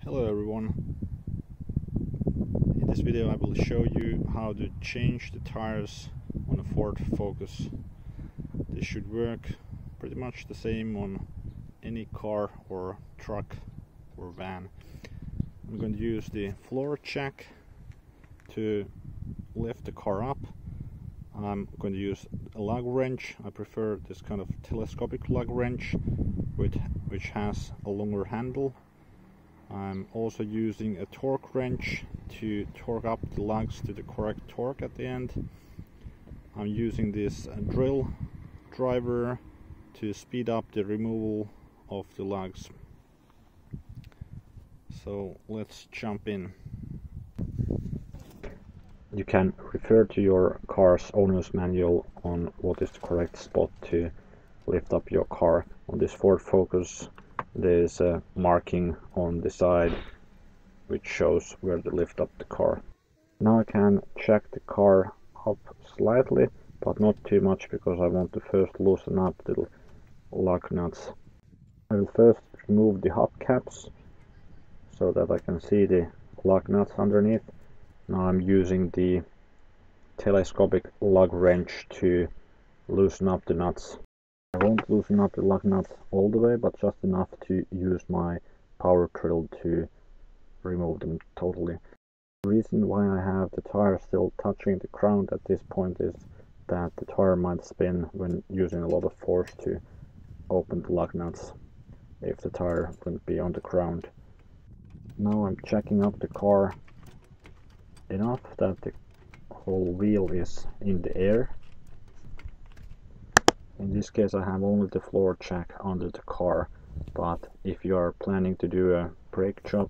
Hello everyone, in this video I will show you how to change the tires on a Ford Focus. This should work pretty much the same on any car or truck or van. I'm going to use the floor jack to lift the car up. I'm going to use a lug wrench. I prefer this kind of telescopic lug wrench which has a longer handle. I'm also using a torque wrench to torque up the lugs to the correct torque at the end. I'm using this drill driver to speed up the removal of the lugs. So let's jump in. You can refer to your car's owner's manual on what is the correct spot to lift up your car. On this Ford Focus there is a marking on the side which shows where to lift up the car. Now I can jack the car up slightly, but not too much, because I want to first loosen up the lug nuts. I will first remove the hubcaps so that I can see the lug nuts underneath. Now I'm using the telescopic lug wrench to loosen up the nuts. I won't loosen up the lug nuts all the way, but just enough to use my power drill to remove them totally. The reason why I have the tire still touching the ground at this point is that the tire might spin when using a lot of force to open the lug nuts if the tire wouldn't be on the ground. Now I'm jacking up the car enough that the whole wheel is in the air. In this case I have only the floor jack under the car, but if you are planning to do a brake job,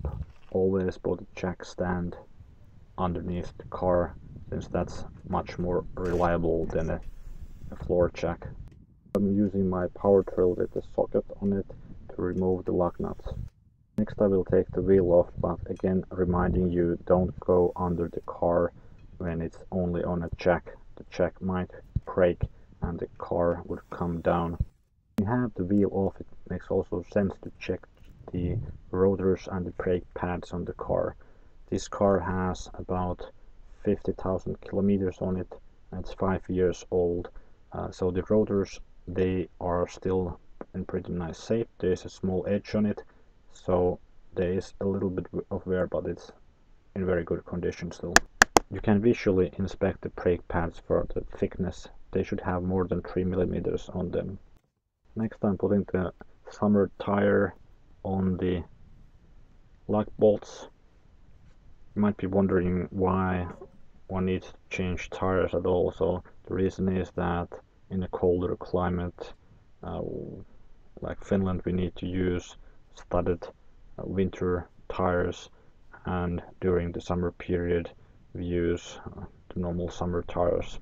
always put a jack stand underneath the car, since that's much more reliable than a floor jack. I'm using my power drill with a socket on it to remove the lug nuts. Next I will take the wheel off, but again reminding you, don't go under the car when it's only on a jack. The jack might break and the car would come down. When you have the wheel off, it makes also sense to check the rotors and the brake pads on the car. This car has about 50,000 kilometers on it, and it's 5 years old. So the rotors, they are still in pretty nice shape. There's a small edge on it, so there is a little bit of wear, but it's in very good condition still. You can visually inspect the brake pads for the thickness. They should have more than 3 millimeters on them. Next I'm putting the summer tire on the lug bolts. You might be wondering why one needs to change tires at all. So the reason is that in a colder climate like Finland, we need to use studded winter tires, and during the summer period we use the normal summer tires.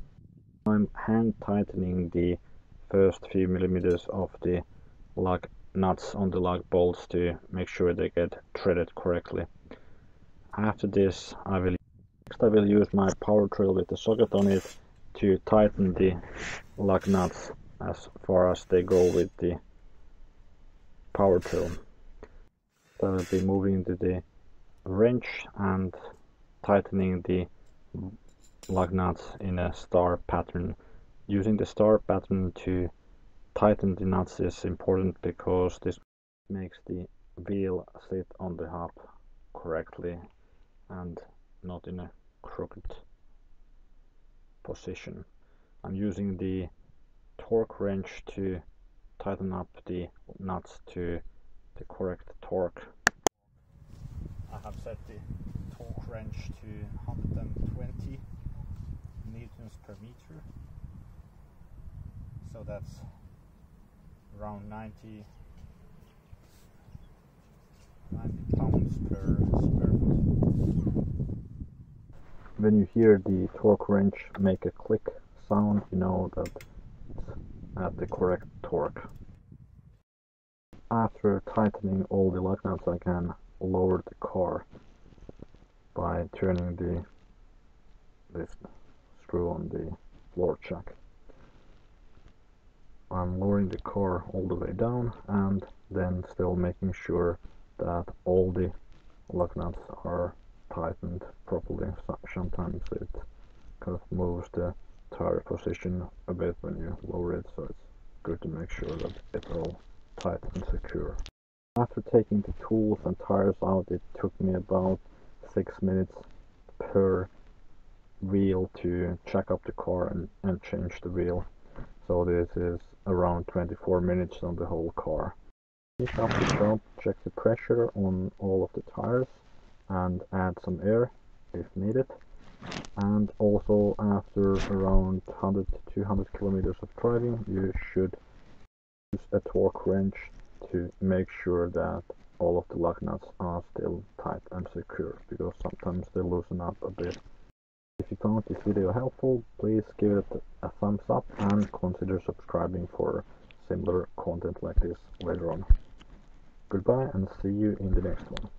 I'm hand tightening the first few millimeters of the lug nuts on the lug bolts to make sure they get threaded correctly. After this I will use my power drill with the socket on it to tighten the lug nuts as far as they go with the power drill. So I will be moving to the wrench and tightening the lug nuts in a star pattern. Using the star pattern to tighten the nuts is important because this makes the wheel sit on the hub correctly and not in a crooked position. I'm using the torque wrench to tighten up the nuts to the correct torque. I have set the torque wrench to 120 newtons per meter, so that's around 90 pounds per square foot. When you hear the torque wrench make a click sound, you know that it's at the correct torque. After tightening all the lug nuts, I can lower the car by turning this screw on the floor jack. I'm lowering the car all the way down and then still making sure that all the lug nuts are tightened properly. Sometimes it kind of moves the tire position a bit when you lower it, so it's good to make sure that it's all tight and secure. After taking the tools and tires out, it took me about 6 minutes per wheel to check up the car and change the wheel. So this is around 24 minutes on the whole car. Finish up the job, check the pressure on all of the tires and add some air if needed. And also after around 100 to 200 kilometers of driving, you should use a torque wrench to make sure that all of the lug nuts are still tight and secure, because sometimes they loosen up a bit. If you found this video helpful, please give it a thumbs up and consider subscribing for similar content like this later on. Goodbye and see you in the next one.